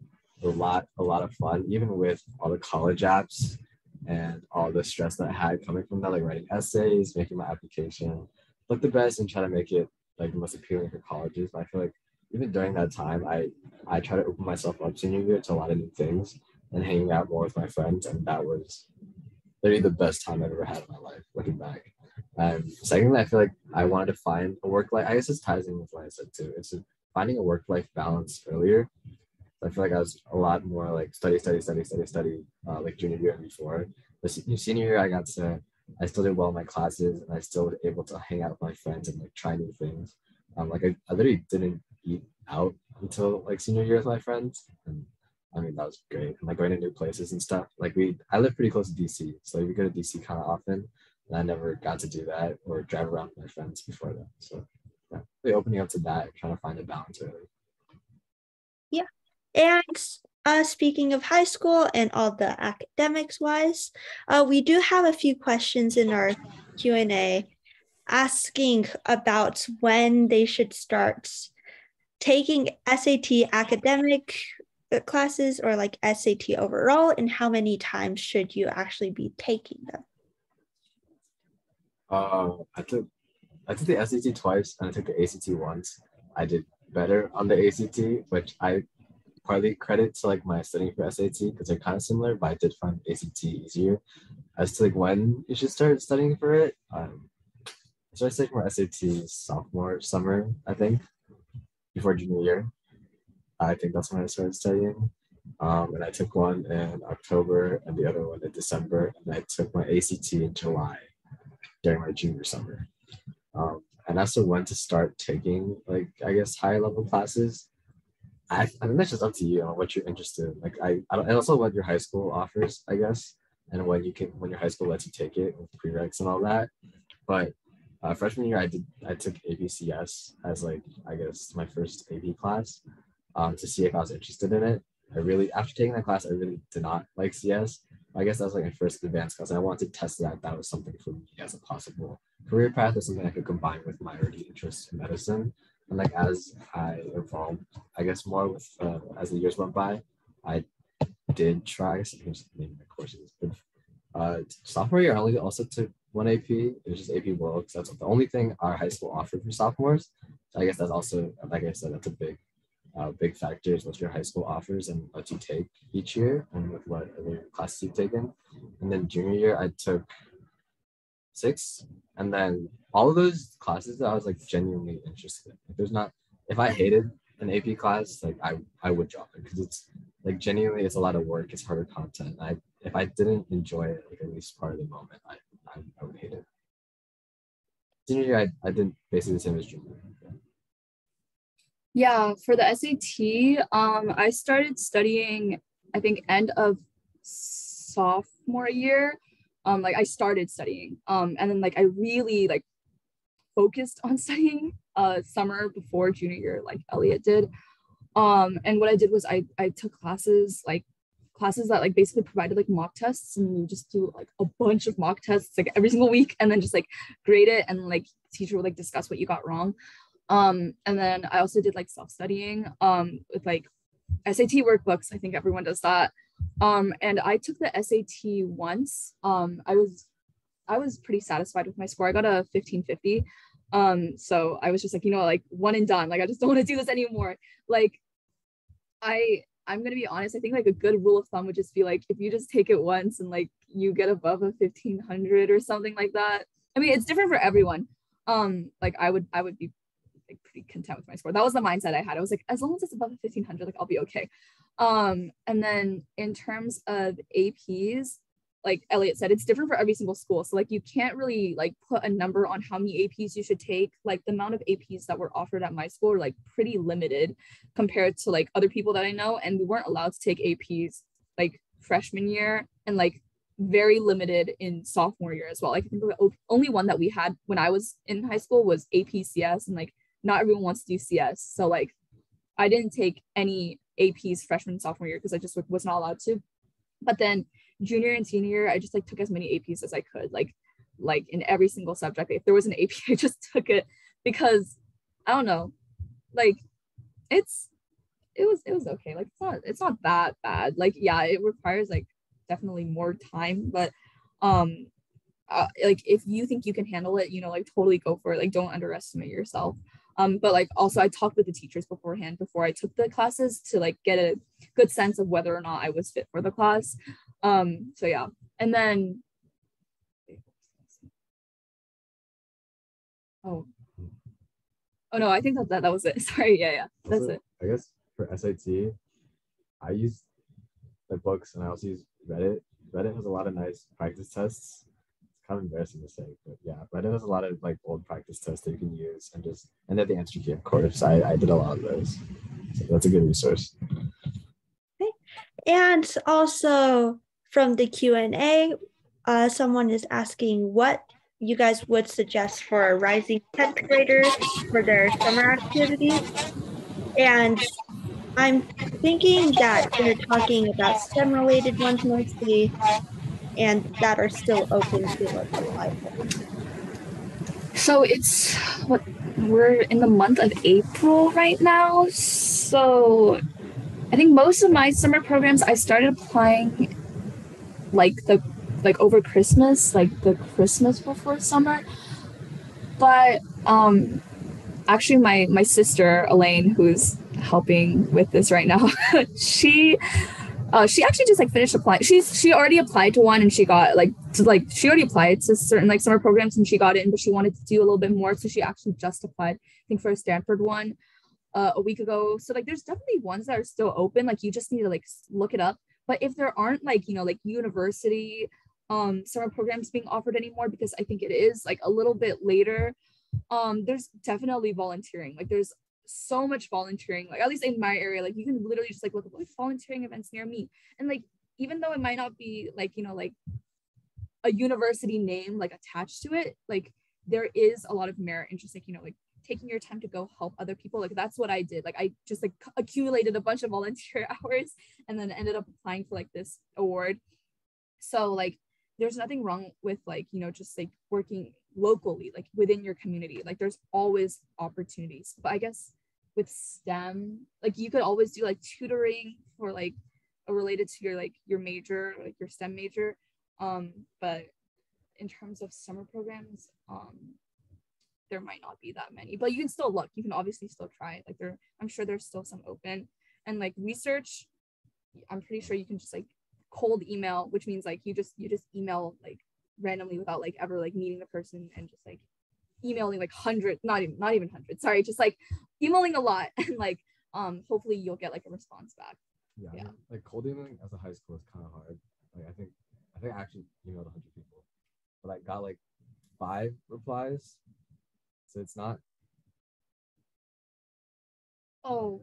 a lot of fun, even with all the college apps and all the stress that I had coming from that, like writing essays, making my application look the best and try to make it like the most appealing for colleges. But I feel like even during that time, I try to open myself up senior year to a lot of new things and hanging out more with my friends, and that was literally the best time I've ever had in my life, looking back. And secondly, I feel like I wanted to find a work life. I guess this ties in with what I said too. It's finding a work life balance earlier. I feel like I was a lot more like study, like junior year and before. But senior year, I still did well in my classes and I still was able to hang out with my friends and like try new things. Like I literally didn't eat out until like senior year with my friends. And I mean, that was great. And like going to new places and stuff. Like I live pretty close to DC. So we go to DC kind of often. And I never got to do that or drive around with my friends before that. So yeah, really opening up to that, trying to find a balance really. Yeah. And speaking of high school and all the academics wise, we do have a few questions in our Q&A asking about when they should start taking SAT academic classes or like SAT overall, and how many times should you actually be taking them? I took the SAT twice and I took the ACT once. I did better on the ACT, which I partly credit to like my studying for SAT because they're kind of similar, but I did find ACT easier. As to like when you should start studying for it, I started studying for SAT sophomore summer, I think, before junior year. I think that's when I started studying. And I took one in October and the other one in December, and I took my ACT in July during my junior summer. And also when to start taking like I guess higher level classes. I think that's just up to you on what you're interested in. Like I don't, and also what your high school offers, I guess, and when your high school lets you take it with prereqs and all that. But freshman year, I took APCS as like I guess my first AP class, to see if I was interested in it. After taking that class, I really did not like CS. I guess that was like my first advanced class. And I wanted to test that was something for me as a possible career path or something I could combine with my already interest in medicine. And like as I evolved, I guess more with as the years went by, I did try. I can just name my courses. But sophomore year, I only also took one AP. It was just AP World because that's the only thing our high school offered for sophomores. So I guess that's also, like I said, that's a big factor is what your high school offers and what you take each year and with what other classes you've taken. And then junior year, I took 6, and then all of those classes that I was like genuinely interested in. If there's not, if I hated an AP class, like I would drop it because it's like genuinely it's a lot of work. It's harder content. If I didn't enjoy it, like at least part of the moment, I would hate it. Senior year, I did basically the same as junior. Yeah, for the SAT, I started studying, I think, end of sophomore year. Like I started studying, and then like I really like focused on studying summer before junior year, like Elliott did. And what I did was I took classes that like basically provided like mock tests, and you just do like a bunch of mock tests like every single week, and then just like grade it, and like teacher would like discuss what you got wrong. And then I also did like self-studying with like SAT workbooks. I think everyone does that. And I took the SAT once. I was pretty satisfied with my score. I got a 1550. So I was just like, like one and done. Like I just don't want to do this anymore. Like I'm gonna be honest, I think like a good rule of thumb would just be like if you just take it once and like you get above a 1500 or something like that. I mean, it's different for everyone. Like I would be like pretty content with my score. That was the mindset I had. I was like, as long as it's above a 1500, like I'll be okay. And then in terms of APs, like Elliott said, it's different for every single school. So like you can't really like put a number on how many APs you should take. Like the amount of APs that were offered at my school are like pretty limited compared to like other people that I know. And we weren't allowed to take APs like freshman year and like very limited in sophomore year as well. Like I think the only one that we had when I was in high school was APCS, and like not everyone wants to do CS. So like I didn't take any APs freshman and sophomore year because I just was not allowed to. But then junior and senior year, I just like took as many APs as I could, like in every single subject. If there was an AP, I just took it because I don't know, like it was okay. Like it's not that bad. Like yeah, it requires like definitely more time, but like if you think you can handle it, like totally go for it. Like don't underestimate yourself. But like also I talked with the teachers beforehand before I took the classes to like get a good sense of whether or not I was fit for the class. So yeah. And then oh no, I think that was it. Sorry, yeah. That's also, it. I guess for SAT, I use the books and I also use Reddit. Reddit has a lot of nice practice tests. It's kind of embarrassing to say, but yeah, Reddit has a lot of like old practice tests that you can use and then the answer key, of course. I did a lot of those. So that's a good resource. Okay. And also from the Q&A, someone is asking what you guys would suggest for rising 10th graders for their summer activities. And I'm thinking that they're talking about STEM-related ones mostly, and that are still open to apply for. So it's what we're in the month of April right now. So I think most of my summer programs I started applying like over Christmas, like the Christmas before summer. But actually my sister Elaine, who's helping with this right now, she actually just like finished applying. She already applied to one and she got she already applied to certain like summer programs and she got in, but she wanted to do a little bit more. So she actually just applied, I think, for a Stanford one a week ago. So like there's definitely ones that are still open. Like you just need to like look it up. But if there aren't like, like university summer programs being offered anymore, because I think it is like a little bit later, there's definitely volunteering. Like there's so much volunteering, like at least in my area. Like you can literally just like look at like volunteering events near me, and like even though it might not be like, you know, like a university name like attached to it, like there is a lot of merit in just like, you know, like taking your time to go help other people. Like that's what I did. Like I just like accumulated a bunch of volunteer hours and then ended up applying for like this award. So like there's nothing wrong with like, you know, just like working locally, like within your community. Like there's always opportunities. But I guess with STEM, like you could always do like tutoring for like related to your like your major, like your STEM major. But in terms of summer programs, there might not be that many, but you can still look. You can obviously still try. Like I'm sure there's still some open. And like research, I'm pretty sure you can just like cold email, which means like you just email like randomly without like ever like meeting the person, and just like emailing like not even hundreds, sorry, just like emailing a lot, and like hopefully you'll get like a response back. Yeah. I mean, like cold emailing as a high school is kind of hard. Like I think I actually emailed 100 people, but I got like 5 replies, so it's not. Oh,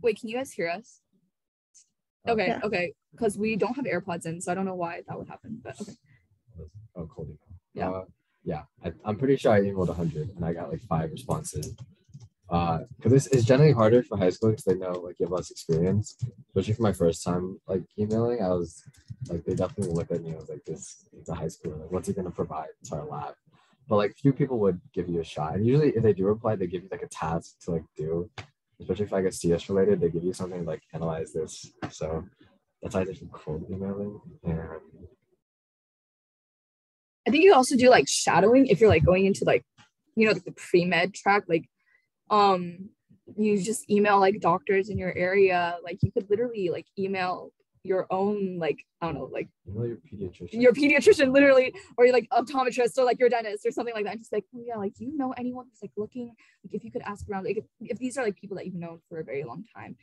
wait, can you guys hear us? Okay, yeah. Okay, because we don't have AirPods in, so I don't know why that would happen, but okay. Oh, cold email. Yeah. Yeah, I'm pretty sure I emailed 100 and I got like 5 responses. Because it's generally harder for high school because they know like you have less experience. Especially for my first time like emailing, I was like, they definitely looked at me. I was like, this is a high school. Like, what's he gonna provide to our lab? But like few people would give you a shot, and usually if they do reply, they give you like a task to like do. Especially if I get CS related, they give you something like analyze this. So that's how I did for cold emailing. And I think you also do like shadowing if you're like going into like, you know, like the pre-med track, like you just email like doctors in your area. Like you could literally like email your own, like, I don't know, like your pediatrician literally, or you're like optometrist or like your dentist or something like that. And just like, oh yeah, like, do you know anyone who's like looking, like if you could ask around, like if these are like people that you've known for a very long time.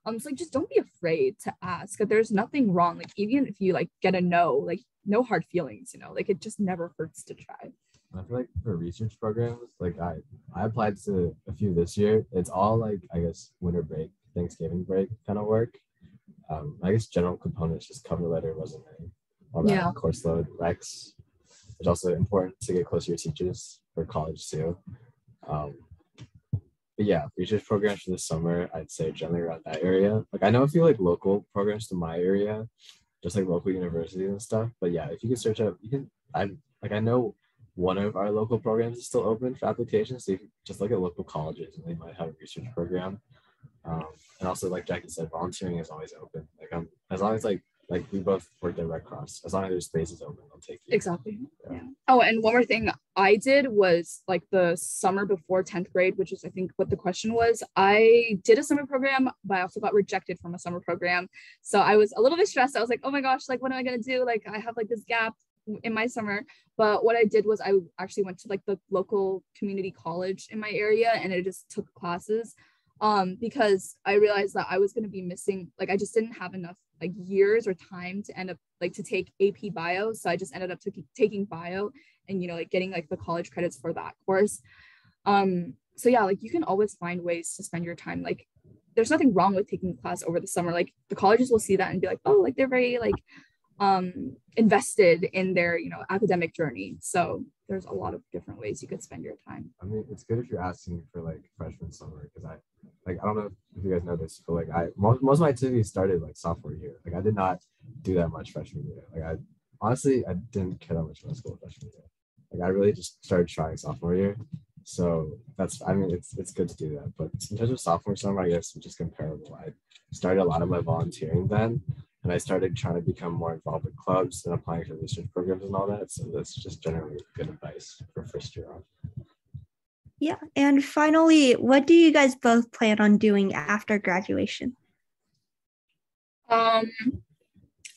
So like just don't be afraid to ask. There's nothing wrong. Like even if you like get a no, like no hard feelings, you know, like it just never hurts to try. I feel like for research programs, like I applied to a few this year. It's all like, I guess, winter break, Thanksgiving break kind of work. I guess general components, just cover letter, resume, all that, course load, recs. It's also important to get close to your teachers for college too. But yeah, research programs for the summer, I'd say generally around that area. Like I know a few like local programs to my area, just like local universities and stuff. But yeah, if you can search up, you can. I know one of our local programs is still open for applications. So you can just look at local colleges and they might have a research program. And also, like Jackie said, volunteering is always open. Like as long as like we both worked at Red Cross, as long as there's spaces open, they'll take you. Exactly. Yeah. Oh, and one more thing I did was like the summer before 10th grade, which is I think what the question was. I did a summer program, but I also got rejected from a summer program. So I was a little bit stressed. I was like, oh my gosh, like what am I gonna do? Like I have like this gap in my summer. But what I did was I actually went to like the local community college in my area, and I just took classes because I realized that I was going to be missing, like I just didn't have enough like years or time to end up like to take AP bio. So I just ended up taking bio and, you know, like getting like the college credits for that course. So yeah, like you can always find ways to spend your time. Like there's nothing wrong with taking a class over the summer. Like the colleges will see that and be like, oh, like they're very like invested in their, you know, academic journey. So there's a lot of different ways you could spend your time. I mean, it's good if you're asking for like freshman summer, because I don't know if you guys know this, but like most of my activities started like sophomore year. Like I did not do that much freshman year. Like I honestly didn't care that much about school freshman year. Like I really just started trying sophomore year. So it's good to do that. But in terms of sophomore summer, I guess which is comparable. I started a lot of my volunteering then. And I started trying to become more involved with clubs and applying for research programs and all that. So that's just generally good advice for first year on. Yeah. And finally, what do you guys both plan on doing after graduation?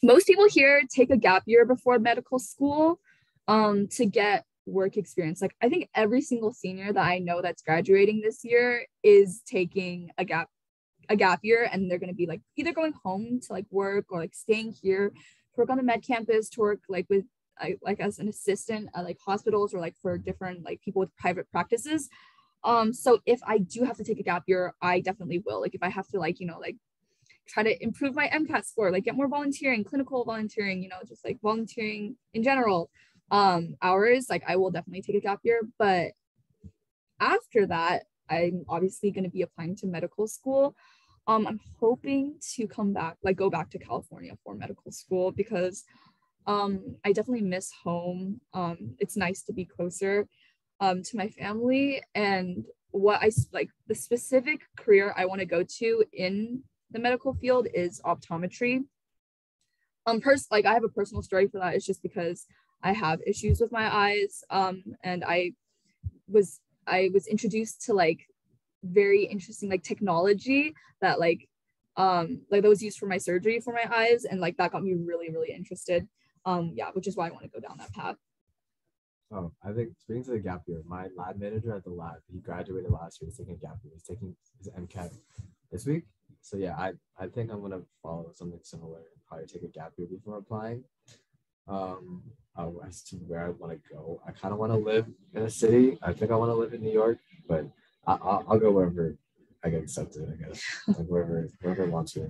Most people here take a gap year before medical school to get work experience. Like I think every single senior that I know that's graduating this year is taking a gap year, and they're going to be like either going home to like work or like staying here to work on the med campus, to work like with like as an assistant at like hospitals or like for different like people with private practices. So if I do have to take a gap year, I definitely will. Like if I have to like, you know, like try to improve my MCAT score, like get more volunteering, clinical volunteering, you know, just like volunteering in general, hours, like I will definitely take a gap year. But after that, I'm obviously going to be applying to medical school. I'm hoping to come back, like go back to California for medical school because I definitely miss home. It's nice to be closer to my family. And what I like, the specific career I want to go to in the medical field is optometry. Like I have a personal story for that. It's just because I have issues with my eyes. And I was introduced to like very interesting like technology that like that was used for my surgery for my eyes, and like that got me really, really interested. Yeah, which is why I want to go down that path. Oh, I think speaking to the gap year, my lab manager at the lab, he graduated last year. He's taking a gap year. He's taking his MCAT this week. So yeah, I think I'm gonna follow something similar and probably take a gap year before applying. As to where I want to go, I kind of want to live in a city. I think I want to live in New York, but I'll go wherever I get accepted, I guess, like wherever wants me.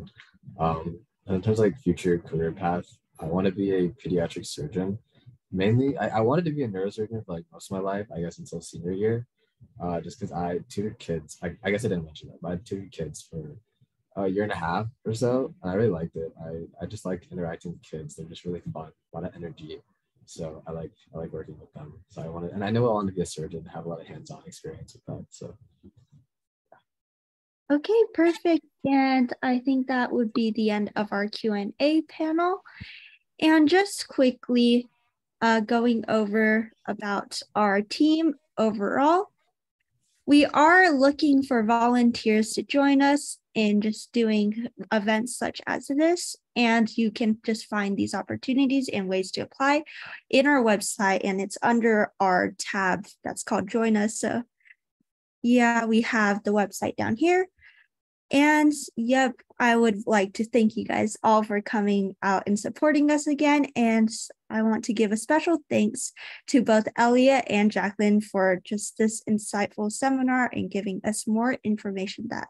And in terms of like future career path, I want to be a pediatric surgeon. Mainly, I wanted to be a neurosurgeon for like most of my life, I guess until senior year, just because I tutored kids. I guess I didn't mention that, but I tutored kids for a year and a half or so, and I really liked it. I just like interacting with kids. They're just really fun, a lot of energy. So I like working with them. So I wanted, and I know I want to be a surgeon, have a lot of hands-on experience with that. So Okay, perfect. And I think that would be the end of our Q&A panel. And just quickly going over about our team overall. We are looking for volunteers to join us in just doing events such as this. And you can just find these opportunities and ways to apply in our website. And it's under our tab that's called Join Us. So yeah, we have the website down here. And yep, I would like to thank you guys all for coming out and supporting us again. And I want to give a special thanks to both Elliott and Jacquelyn for just this insightful seminar and giving us more information that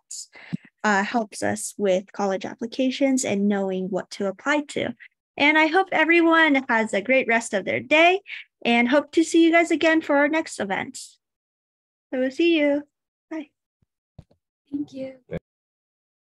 helps us with college applications and knowing what to apply to. And I hope everyone has a great rest of their day and hope to see you guys again for our next event. So we'll see you. Bye. Thank you.